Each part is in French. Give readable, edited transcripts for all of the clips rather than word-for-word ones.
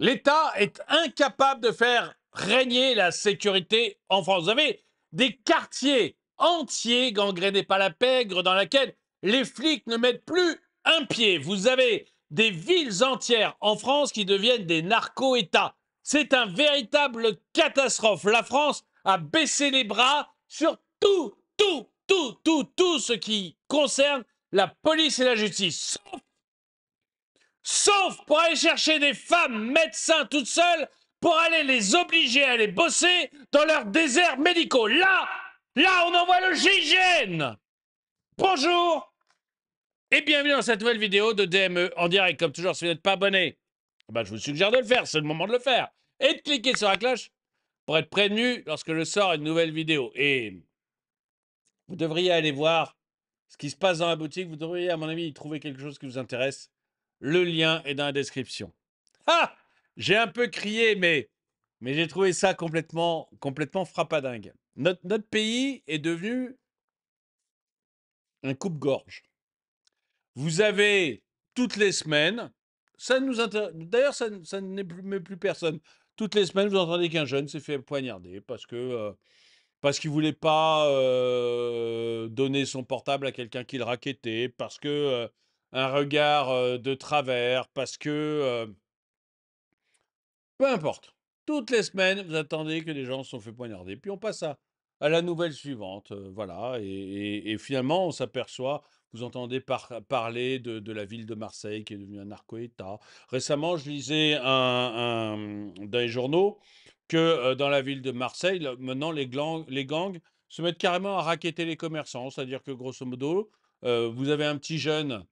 L'État est incapable de faire régner la sécurité en France. Vous avez des quartiers entiers gangrénés par la pègre dans laquelle les flics ne mettent plus un pied. Vous avez des villes entières en France qui deviennent des narco-États. C'est un véritable catastrophe. La France a baissé les bras sur tout ce qui concerne la police et la justice, sauf pour aller chercher des femmes médecins toutes seules pour aller les obliger à aller bosser dans leurs déserts médicaux. Là, on envoie le GIGN. Bonjour et bienvenue dans cette nouvelle vidéo de DME en direct. Comme toujours, si vous n'êtes pas abonné, je vous suggère de le faire, c'est le moment de le faire. Et de cliquer sur la cloche pour être prévenu lorsque je sors une nouvelle vidéo. Et vous devriez aller voir ce qui se passe dans la boutique. Vous devriez, à mon avis, y trouver quelque chose qui vous intéresse. Le lien est dans la description. Ah! J'ai un peu crié, mais j'ai trouvé ça complètement frappadingue. Notre pays est devenu un coupe-gorge. Vous avez toutes les semaines, ça nous intéresse, d'ailleurs ça n'émeut plus personne. Toutes les semaines, vous entendez qu'un jeune s'est fait poignarder parce qu'il voulait pas donner son portable à quelqu'un qui le rackettait, parce que un regard de travers, parce que peu importe. Toutes les semaines, vous attendez que les gens se sont fait poignarder. Puis on passe à la nouvelle suivante. Voilà. Et finalement, on s'aperçoit, vous entendez parler de la ville de Marseille qui est devenue un narco-État. Récemment, je lisais dans les journaux que dans la ville de Marseille, maintenant, les gangs se mettent carrément à racketter les commerçants. C'est-à-dire que grosso modo, vous avez un petit jeune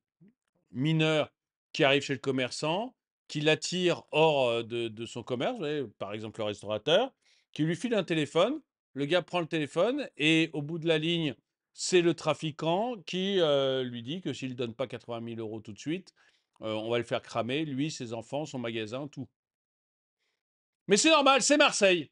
mineur qui arrive chez le commerçant, qui l'attire hors de son commerce, vous voyez, par exemple le restaurateur, qui lui file un téléphone, le gars prend le téléphone et au bout de la ligne, c'est le trafiquant qui lui dit que s'il ne donne pas 80 000 euros tout de suite, on va le faire cramer, lui, ses enfants, son magasin, tout. Mais c'est normal, c'est Marseille.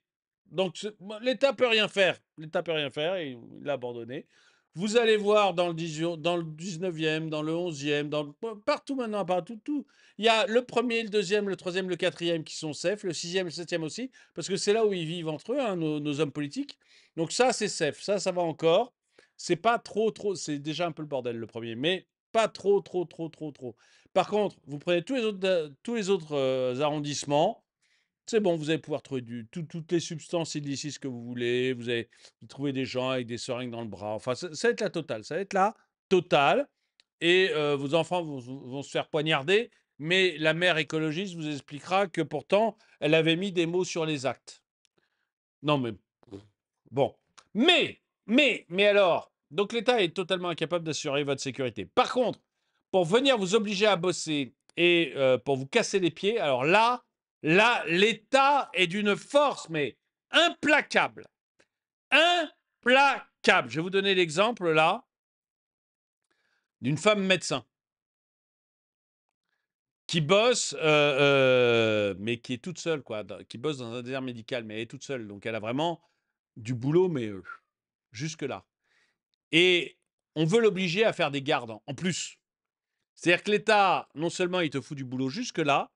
Donc l'État peut rien faire. L'État peut rien faire et il l'a abandonné. Vous allez voir dans le 19e, dans le 11e, partout maintenant, partout, tout. Il y a le premier, le deuxième, le troisième, le quatrième qui sont safe, le sixième, le septième aussi, parce que c'est là où ils vivent entre eux, hein, nos hommes politiques. Donc ça, c'est safe. Ça va encore. C'est pas trop, c'est déjà un peu le bordel le premier, mais pas trop. Par contre, vous prenez tous les autres arrondissements. C'est bon, vous allez pouvoir trouver toutes les substances illicites que vous voulez. Vous allez trouver des gens avec des seringues dans le bras. Enfin, ça va être la totale. Ça va être la totale. Et vos enfants vont se faire poignarder. Mais la mère écologiste vous expliquera que pourtant, elle avait mis des mots sur les actes. Non, mais bon. Mais alors, donc l'État est totalement incapable d'assurer votre sécurité. Par contre, pour venir vous obliger à bosser et pour vous casser les pieds, alors là, l'État est d'une force, mais implacable. Implacable. Je vais vous donner l'exemple, là, d'une femme médecin qui bosse, mais qui est toute seule, quoi, qui bosse dans un désert médical, mais elle est toute seule. Donc, elle a vraiment du boulot, mais jusque-là. Et on veut l'obliger à faire des gardes en plus. C'est-à-dire que l'État, non seulement il te fout du boulot jusque-là,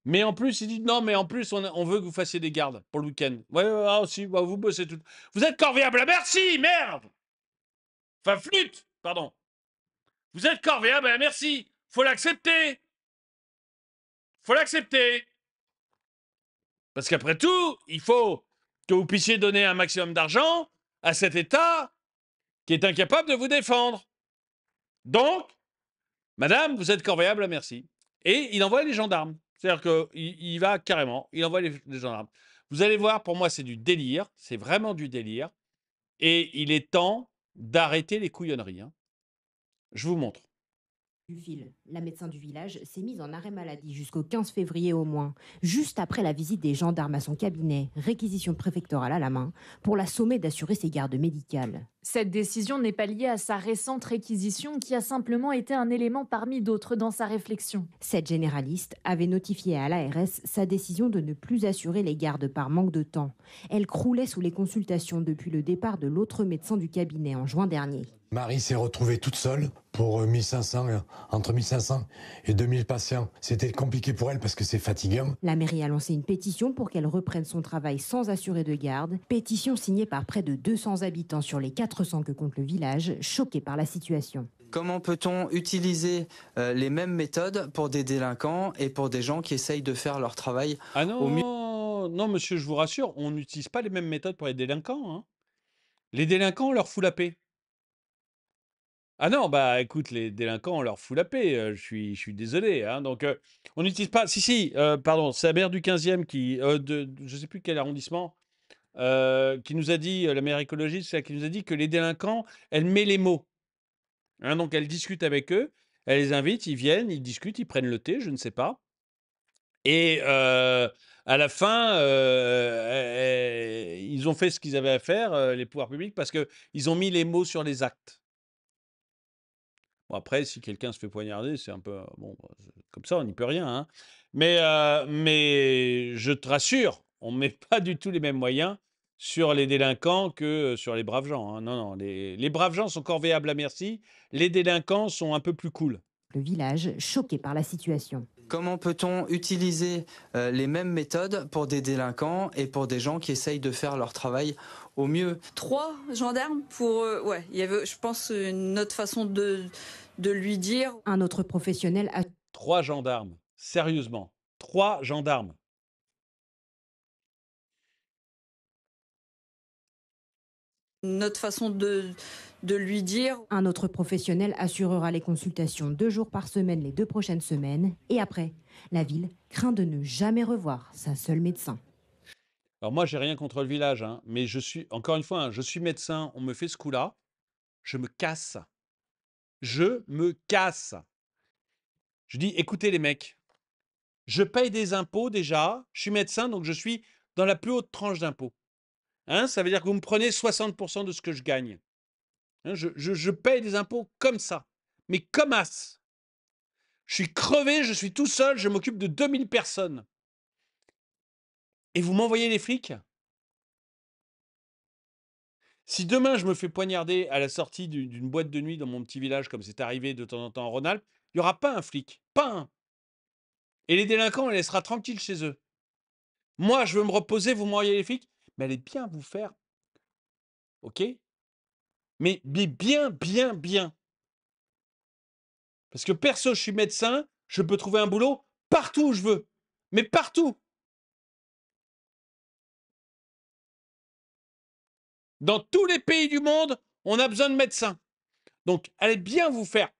mais en plus, il dit non, mais en plus, on veut que vous fassiez des gardes pour le week-end. Ouais, aussi, vous bossez tout. Vous êtes corvéable, merci, merde. Enfin, flûte, pardon. Vous êtes corvéable, merci. Faut l'accepter. Faut l'accepter. Parce qu'après tout, il faut que vous puissiez donner un maximum d'argent à cet État qui est incapable de vous défendre. Donc, madame, vous êtes corvéable, merci. Et il envoie les gendarmes. C'est-à-dire qu'il va carrément, il envoie les gendarmes. Vous allez voir, pour moi, c'est du délire. C'est vraiment du délire. Et il est temps d'arrêter les couillonneries. Hein. Je vous montre. Duville, la médecin du village, s'est mise en arrêt maladie jusqu'au 15 février au moins, juste après la visite des gendarmes à son cabinet, réquisition préfectorale à la main, pour la sommer d'assurer ses gardes médicales. Cette décision n'est pas liée à sa récente réquisition qui a simplement été un élément parmi d'autres dans sa réflexion. Cette généraliste avait notifié à l'ARS sa décision de ne plus assurer les gardes par manque de temps. Elle croulait sous les consultations depuis le départ de l'autre médecin du cabinet en juin dernier. Marie s'est retrouvée toute seule pour 1500, entre 1500 et 2000 patients. C'était compliqué pour elle parce que c'est fatigant. La mairie a lancé une pétition pour qu'elle reprenne son travail sans assuré de garde. Pétition signée par près de 200 habitants sur les 400 que compte le village, choqués par la situation. Comment peut-on utiliser les mêmes méthodes pour des délinquants et pour des gens qui essayent de faire leur travail Ah au mieux? non, non, monsieur, je vous rassure, on n'utilise pas les mêmes méthodes pour les délinquants, hein. Les délinquants, on leur fout la paix. Ah non, bah écoute, les délinquants, on leur fout la paix. Je suis désolé, hein. Donc, on n'utilise pas. Si, si, pardon, c'est la maire du 15e qui, je sais plus quel arrondissement, qui nous a dit, la maire écologiste, c'est elle qui nous a dit que les délinquants, elle met les mots. Hein, donc, elle discute avec eux, elle les invite, ils viennent, ils discutent, ils prennent le thé, je ne sais pas. Et à la fin, ils ont fait ce qu'ils avaient à faire, les pouvoirs publics, parce qu'ils ont mis les mots sur les actes. Bon, après, si quelqu'un se fait poignarder, c'est un peu, bon, c'est comme ça, on n'y peut rien, hein. Mais je te rassure, on ne met pas du tout les mêmes moyens sur les délinquants que sur les braves gens, hein. Non, non, les braves gens sont corvéables à merci, les délinquants sont un peu plus cool. Le village, choqué par la situation. Comment peut-on utiliser les mêmes méthodes pour des délinquants et pour des gens qui essayent de faire leur travail au mieux? 3 gendarmes pour... ouais, il y avait, je pense, une autre façon de lui dire. Un autre professionnel a 3 gendarmes, sérieusement, 3 gendarmes. Une autre façon de lui dire. Un autre professionnel assurera les consultations 2 jours par semaine les 2 prochaines semaines. Et après, la ville craint de ne jamais revoir sa seule médecin. Alors moi, j'ai rien contre le village, hein, mais je suis, encore une fois, hein, je suis médecin, on me fait ce coup-là, je me casse. Je me casse. Je dis, écoutez les mecs, je paye des impôts déjà, je suis médecin, donc je suis dans la plus haute tranche d'impôts. Hein, ça veut dire que vous me prenez 60% de ce que je gagne. Hein, je paye des impôts comme ça, mais comme as. Je suis crevé, je suis tout seul, je m'occupe de 2000 personnes. Et vous m'envoyez les flics? Si demain je me fais poignarder à la sortie d'une boîte de nuit dans mon petit village, comme c'est arrivé de temps en temps en Rhône-Alpes, il n'y aura pas un flic, pas un. Et les délinquants, on les laissera tranquilles chez eux. Moi, je veux me reposer, vous m'envoyez les flics, mais allez bien vous faire, ok? Mais bien, bien, bien. Parce que perso, je suis médecin, je peux trouver un boulot partout où je veux. Mais partout. Dans tous les pays du monde, on a besoin de médecins. Donc, allez bien vous faire.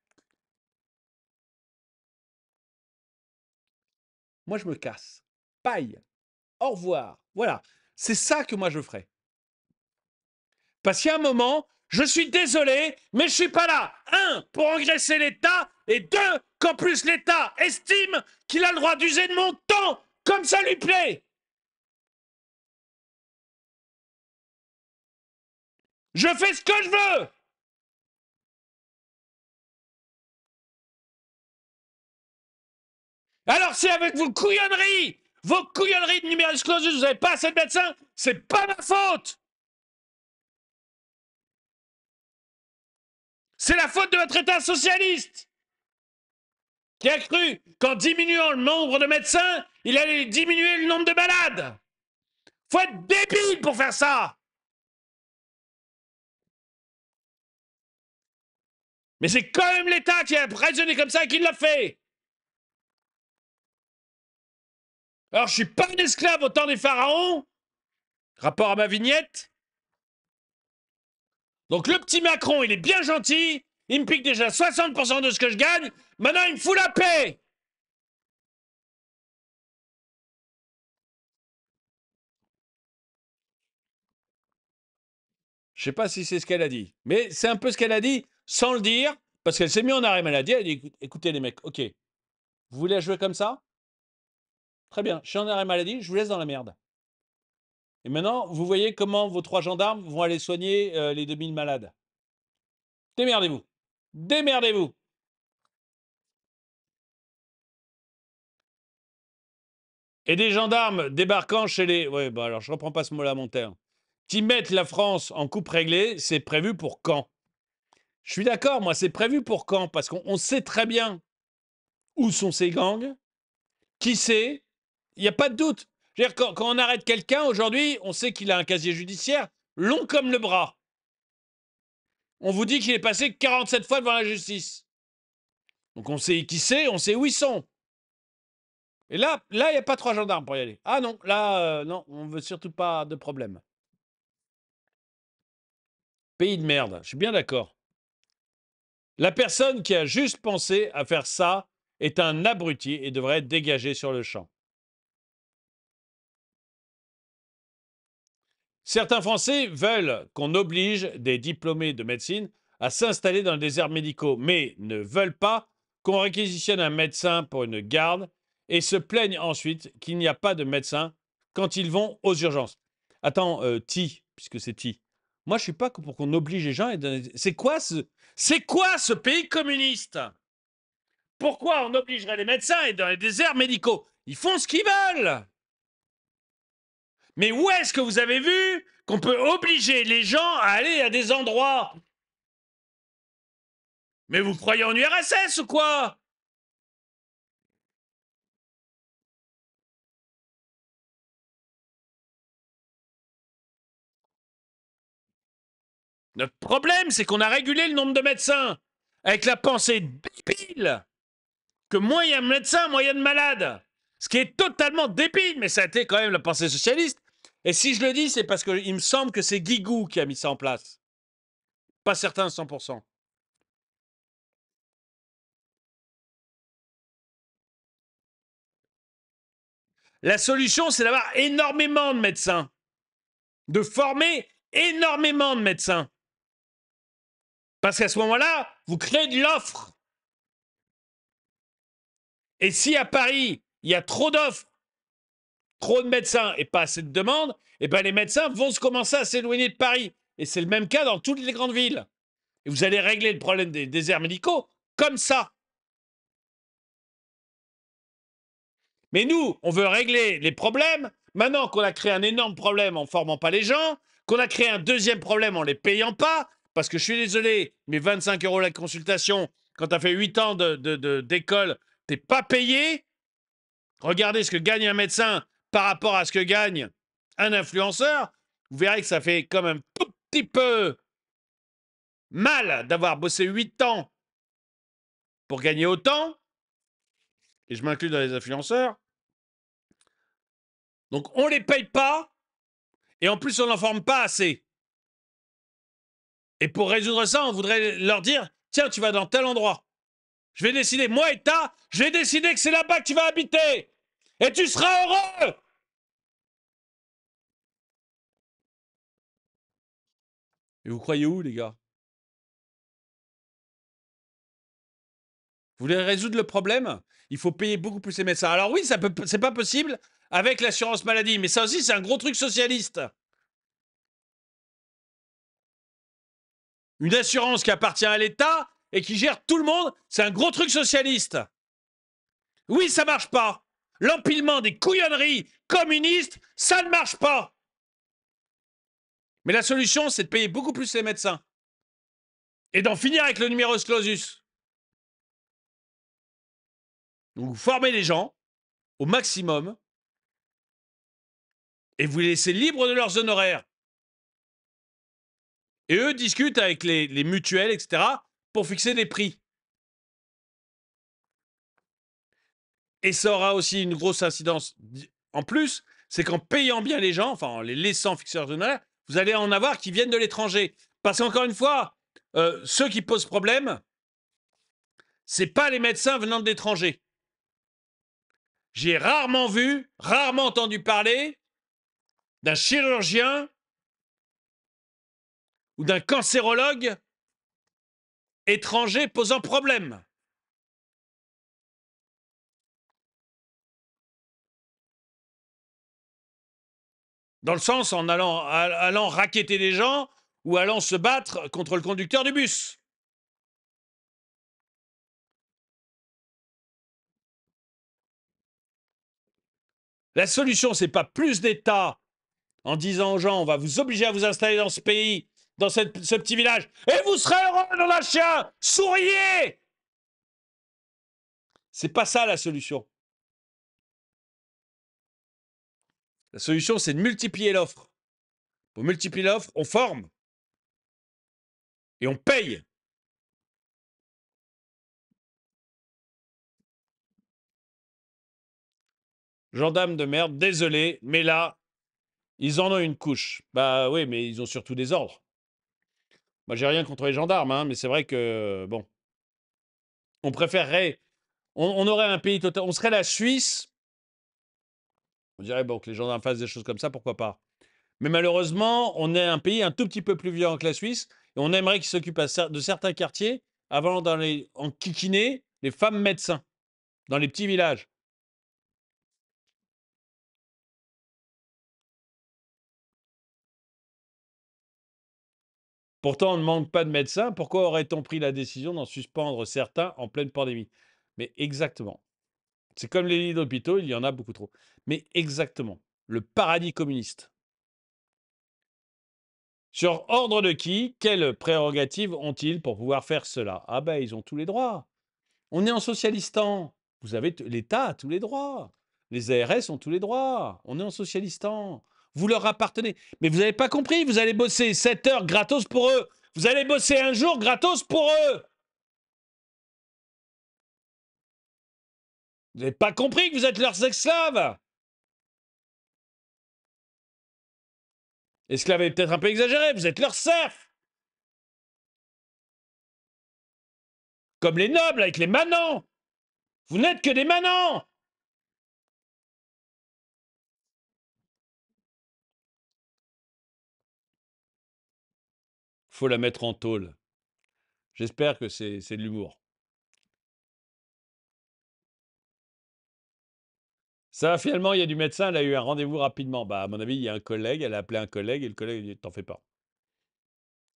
Moi, je me casse. Paille. Au revoir. Voilà. C'est ça que moi, je ferais. Parce qu'il y a un moment, je suis désolé, mais je suis pas là. Un, pour engraisser l'État, et deux, qu'en plus l'État estime qu'il a le droit d'user de mon temps comme ça lui plaît. Je fais ce que je veux. Alors si avec vos couillonneries de numerus clausus, vous n'avez pas assez de médecins, c'est pas ma faute. C'est la faute de votre État socialiste qui a cru qu'en diminuant le nombre de médecins, il allait diminuer le nombre de malades. Faut être débile pour faire ça. Mais c'est quand même l'État qui a raisonné comme ça et qui l'a fait. Alors je suis pas un esclave au temps des pharaons, rapport à ma vignette. Donc le petit Macron, il est bien gentil, il me pique déjà 60% de ce que je gagne, maintenant il me fout la paix. Je sais pas si c'est ce qu'elle a dit, mais c'est un peu ce qu'elle a dit sans le dire, parce qu'elle s'est mise en arrêt maladie, elle a dit, écoutez les mecs, ok, vous voulez jouer comme ça? Très bien, je suis en arrêt maladie, je vous laisse dans la merde. Et maintenant, vous voyez comment vos 3 gendarmes vont aller soigner les 2000 malades. Démerdez-vous. Démerdez-vous. Et des gendarmes débarquant chez les... Ouais, bah alors je reprends pas ce mot-là, mon terme. Qui mettent la France en coupe réglée, c'est prévu pour quand? Je suis d'accord, moi, c'est prévu pour quand? Parce qu'on sait très bien où sont ces gangs, qui c'est, il n'y a pas de doute. Je veux dire, quand on arrête quelqu'un, aujourd'hui, on sait qu'il a un casier judiciaire long comme le bras. On vous dit qu'il est passé 47 fois devant la justice. Donc on sait qui c'est, on sait où ils sont. Et là, il n'y a pas 3 gendarmes pour y aller. Ah non, là, non, on veut surtout pas de problème. Pays de merde, je suis bien d'accord. La personne qui a juste pensé à faire ça est un abruti et devrait être dégagé sur le champ. Certains Français veulent qu'on oblige des diplômés de médecine à s'installer dans les déserts médicaux, mais ne veulent pas qu'on réquisitionne un médecin pour une garde et se plaignent ensuite qu'il n'y a pas de médecin quand ils vont aux urgences. Attends, puisque c'est Ti. Moi, je suis pas pour qu'on oblige les gens. C'est quoi ce pays communiste? Pourquoi on obligerait les médecins à être dans les déserts médicaux? Ils font ce qu'ils veulent. Mais où est-ce que vous avez vu qu'on peut obliger les gens à aller à des endroits? Mais vous croyez en URSS ou quoi? Notre problème, c'est qu'on a régulé le nombre de médecins avec la pensée débile que moins il y a de médecins, moins il y a de malades. Ce qui est totalement débile, mais ça a été quand même la pensée socialiste. Et si je le dis, c'est parce qu'il me semble que c'est Guigou qui a mis ça en place. Pas certain à 100%. La solution, c'est d'avoir énormément de médecins. De former énormément de médecins. Parce qu'à ce moment-là, vous créez de l'offre. Et si à Paris, il y a trop d'offres, trop de médecins et pas assez de demandes, eh ben les médecins vont se commencer à s'éloigner de Paris. Et c'est le même cas dans toutes les grandes villes. Et vous allez régler le problème des déserts médicaux comme ça. Mais nous, on veut régler les problèmes. Maintenant qu'on a créé un énorme problème en formant pas les gens, qu'on a créé un deuxième problème en les payant pas, parce que je suis désolé, mais 25 € la consultation, quand tu as fait 8 ans d'école, t'es pas payé. Regardez ce que gagne un médecin par rapport à ce que gagne un influenceur. Vous verrez que ça fait comme un tout petit peu mal d'avoir bossé 8 ans pour gagner autant. Et je m'inclus dans les influenceurs. Donc on les paye pas et en plus on n'en forme pas assez. Et pour résoudre ça, on voudrait leur dire, tiens, tu vas dans tel endroit. Je vais décider, moi État, je vais décider que c'est là-bas que tu vas habiter. Et tu seras heureux. Et vous croyez où, les gars? Vous voulez résoudre le problème? Il faut payer beaucoup plus les médecins. Alors oui, c'est pas possible avec l'assurance maladie, mais ça aussi, c'est un gros truc socialiste. Une assurance qui appartient à l'État et qui gère tout le monde, c'est un gros truc socialiste. Oui, ça marche pas. L'empilement des couillonneries communistes, ça ne marche pas. Mais la solution, c'est de payer beaucoup plus les médecins. Et d'en finir avec le numerus clausus. Donc vous formez les gens au maximum et vous les laissez libres de leurs honoraires. Et eux discutent avec les mutuelles, etc., pour fixer des prix. Et ça aura aussi une grosse incidence en plus, c'est qu'en payant bien les gens, enfin en les laissant fixer leurs honoraires, vous allez en avoir qui viennent de l'étranger. Parce qu'encore une fois, ceux qui posent problème, c'est pas les médecins venant de l'étranger. J'ai rarement vu, rarement entendu parler d'un chirurgien ou d'un cancérologue étranger posant problème. Dans le sens en allant racketter des gens ou allant se battre contre le conducteur du bus. La solution, c'est pas plus d'État en disant aux gens, on va vous obliger à vous installer dans ce pays dans ce petit village. Et vous serez heureux, nom d'un chien. Souriez. C'est pas ça la solution. La solution, c'est de multiplier l'offre. Pour multiplier l'offre, on forme. Et on paye. Gendarmes de merde, désolé, mais là, ils en ont une couche. Bah oui, mais ils ont surtout des ordres. Moi, j'ai rien contre les gendarmes, hein, mais c'est vrai que, bon, on préférerait... On aurait un pays total... On serait la Suisse. On dirait, bon, que les gendarmes fassent des choses comme ça, pourquoi pas. Mais malheureusement, on est un pays un tout petit peu plus violent que la Suisse, et on aimerait qu'ils s'occupent de certains quartiers avant en kikiner les femmes médecins, dans les petits villages. Pourtant, on ne manque pas de médecins. Pourquoi aurait-on pris la décision d'en suspendre certains en pleine pandémie? Mais exactement. C'est comme les lits d'hôpitaux, il y en a beaucoup trop. Mais exactement. Le paradis communiste. Sur ordre de qui? Quelles prérogatives ont-ils pour pouvoir faire cela? Ah ben, ils ont tous les droits. On est en socialistan. Vous avez l'État a tous les droits. Les ARS ont tous les droits. On est en socialistan. Vous leur appartenez. Mais vous n'avez pas compris. Vous allez bosser 7 heures gratos pour eux. Vous allez bosser un jour gratos pour eux. Vous n'avez pas compris que vous êtes leurs esclaves. Esclaves est peut-être un peu exagéré. Vous êtes leurs serfs. Comme les nobles avec les manants. Vous n'êtes que des manants. Faut la mettre en tôle. J'espère que c'est de l'humour. Ça, finalement, il y a du médecin, elle a eu un rendez-vous rapidement. Bah, à mon avis, il y a un collègue, elle a appelé un collègue, et le collègue dit, t'en fais pas.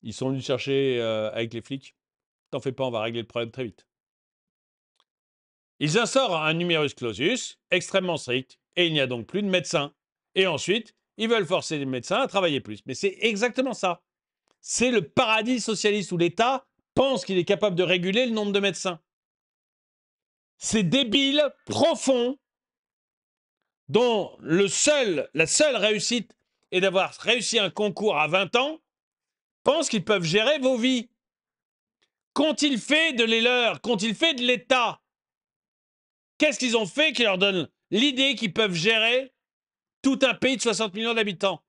Ils sont venus chercher avec les flics. T'en fais pas, on va régler le problème très vite. Ils instaurent un numerus clausus extrêmement strict, et il n'y a donc plus de médecins. Et ensuite, ils veulent forcer les médecins à travailler plus. Mais c'est exactement ça. C'est le paradis socialiste où l'État pense qu'il est capable de réguler le nombre de médecins. C'est débile, profond, dont la seule réussite est d'avoir réussi un concours à 20 ans, pensent qu'ils peuvent gérer vos vies. Qu'ont-ils fait de les leurs? Qu'ont-ils fait de l'État? Qu'est-ce qu'ils ont fait qui leur donne l'idée qu'ils peuvent gérer tout un pays de 60 millions d'habitants?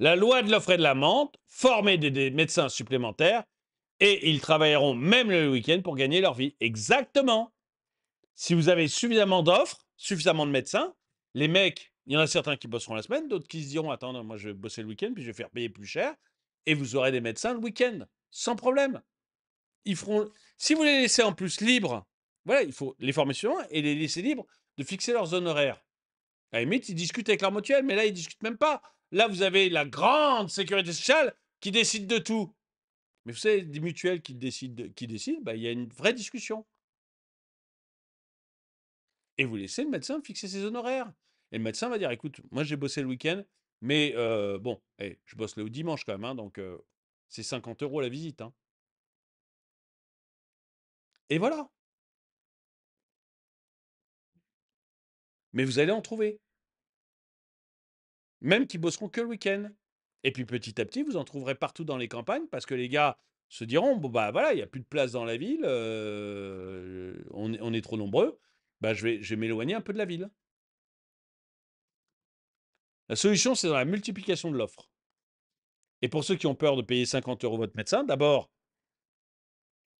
La loi de l'offre et de la demande, former des médecins supplémentaires, et ils travailleront même le week-end pour gagner leur vie. Exactement. Si vous avez suffisamment d'offres, suffisamment de médecins, les mecs, il y en a certains qui bosseront la semaine, d'autres qui se diront, attends, non, moi je vais bosser le week-end, puis je vais faire payer plus cher, et vous aurez des médecins le week-end, sans problème. Ils feront... Si vous les laissez en plus libres, voilà, il faut les former sur et les laisser libres de fixer leurs honoraires. À la limite, ils discutent avec leur mutuelle, mais là, ils ne discutent même pas. Là, vous avez la grande sécurité sociale qui décide de tout. Mais vous savez, des mutuelles qui décident, bah, il y a une vraie discussion. Et vous laissez le médecin fixer ses honoraires. Et le médecin va dire, écoute, moi j'ai bossé le week-end, mais bon, je bosse le dimanche quand même, hein, donc c'est 50 € la visite. Hein. Et voilà. Mais vous allez en trouver. Même qui bosseront que le week-end. Et puis petit à petit, vous en trouverez partout dans les campagnes, parce que les gars se diront, bon bah voilà, il n'y a plus de place dans la ville, on est trop nombreux, bah je vais m'éloigner un peu de la ville. La solution, c'est dans la multiplication de l'offre. Et pour ceux qui ont peur de payer 50 € votre médecin, d'abord,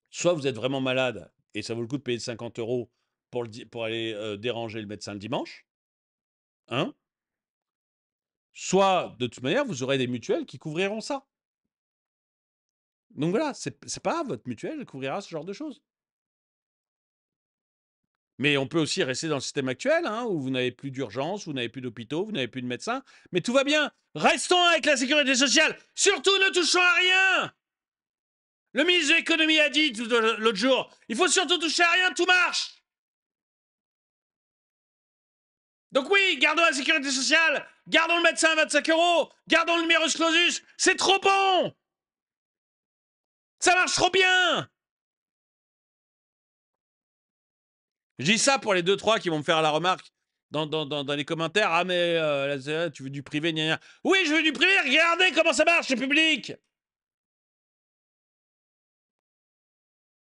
soit vous êtes vraiment malade et ça vaut le coup de payer 50 € pour aller déranger le médecin le dimanche. Hein? Soit, de toute manière, vous aurez des mutuelles qui couvriront ça. Donc voilà, c'est pas grave, votre mutuelle couvrira ce genre de choses. Mais on peut aussi rester dans le système actuel, hein, où vous n'avez plus d'urgence, vous n'avez plus d'hôpitaux, vous n'avez plus de médecins. Mais tout va bien. Restons avec la sécurité sociale. Surtout, ne touchons à rien. Le ministre de l'économie a dit l'autre jour, il faut surtout toucher à rien, tout marche. Donc oui, gardons la sécurité sociale, gardons le médecin à 25 €, gardons le numerus clausus, c'est trop bon. Ça marche trop bien. Je dis ça pour les 2-3 qui vont me faire la remarque dans les commentaires. Ah mais là, tu veux du privé, gna gna. Oui, je veux du privé, regardez comment ça marche, le public.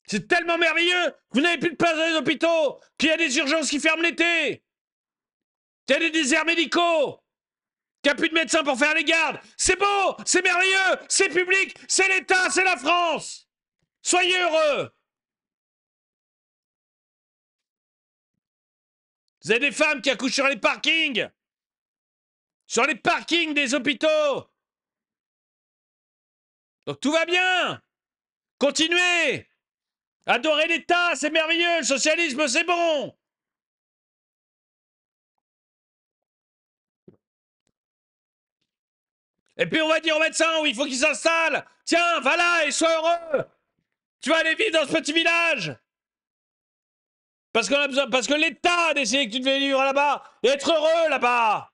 C'est tellement merveilleux. Vous n'avez plus de place dans les hôpitaux, qu'il y a des urgences qui ferment l'été, qu'il y a des déserts médicaux, qu'il n'y a plus de médecins pour faire les gardes. C'est beau, c'est merveilleux, c'est public, c'est l'État, c'est la France. Soyez heureux. Vous avez des femmes qui accouchent sur les parkings. Sur les parkings des hôpitaux. Donc tout va bien. Continuez. Adorez l'État, c'est merveilleux. Le socialisme, c'est bon. Et puis on va dire aux médecins où il faut qu'ils s'installent. Tiens, va là et sois heureux. Tu vas aller vivre dans ce petit village. Parce qu'on a besoin, parce que l'État a décidé que tu devais vivre là-bas et être heureux là-bas.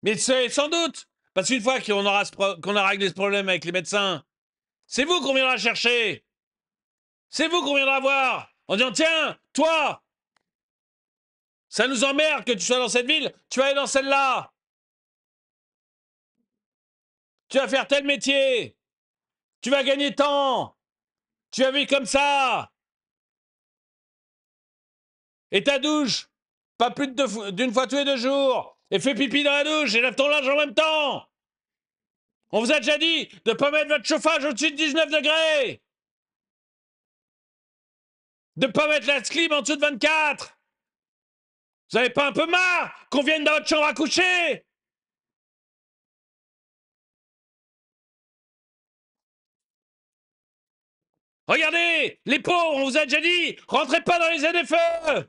Mais c'est sans doute. Parce qu'une fois qu'on aura réglé ce problème avec les médecins, c'est vous qu'on viendra chercher. C'est vous qu'on viendra voir. En disant, tiens, toi, ça nous emmerde que tu sois dans cette ville, tu vas aller dans celle-là. Tu vas faire tel métier. Tu vas gagner tant. Tu vas vivre comme ça. Et ta douche, pas plus d'une fois tous les 2 jours. Et fais pipi dans la douche et lève ton linge en même temps. On vous a déjà dit de ne pas mettre votre chauffage au-dessus de 19 degrés. De ne pas mettre la clim en dessous de 24. Vous avez pas un peu marre qu'on vienne dans votre chambre à coucher? Regardez, les pauvres, on vous a déjà dit, rentrez pas dans les ZFE.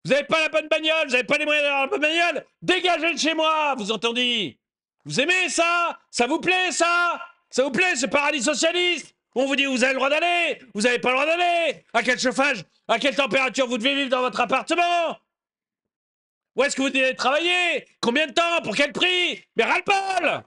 Vous n'avez pas la bonne bagnole, vous n'avez pas les moyens d'avoir la bonne bagnole, dégagez de chez moi, vous entendez? Vous aimez ça? Ça vous plaît, ça? Ça vous plaît, ce paradis socialiste? On vous dit, vous avez le droit d'aller, vous n'avez pas le droit d'aller. À quel chauffage, à quelle température vous devez vivre dans votre appartement? Où est-ce que vous devez travailler? Combien de temps? Pour quel prix? Mais ras-le-bol!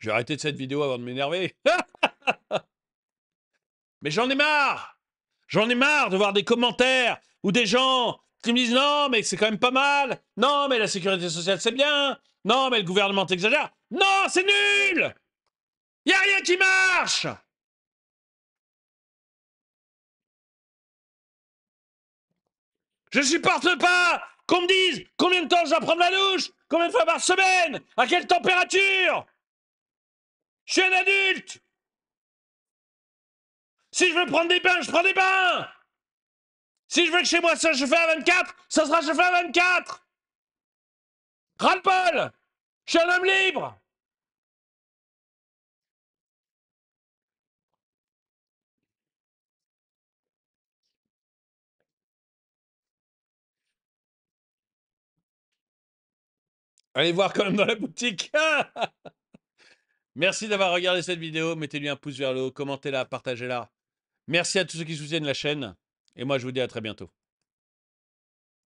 Je vais arrêter de cette vidéo avant de m'énerver. Mais j'en ai marre! J'en ai marre de voir des commentaires ou des gens qui me disent non, mais c'est quand même pas mal. Non, mais la sécurité sociale, c'est bien. Non, mais le gouvernement exagère. Non, c'est nul! Y a rien qui marche! Je supporte pas qu'on me dise combien de temps je dois prendre ma douche, combien de fois par semaine, à quelle température. Je suis un adulte. Si je veux prendre des bains, je prends des bains. Si je veux que chez moi ça se fait à 24, ça sera chauffé à 24. Ras-le-bol. Je suis un homme libre. Allez voir quand même dans la boutique. Merci d'avoir regardé cette vidéo. Mettez-lui un pouce vers le haut, commentez-la, partagez-la. Merci à tous ceux qui soutiennent la chaîne. Et moi, je vous dis à très bientôt.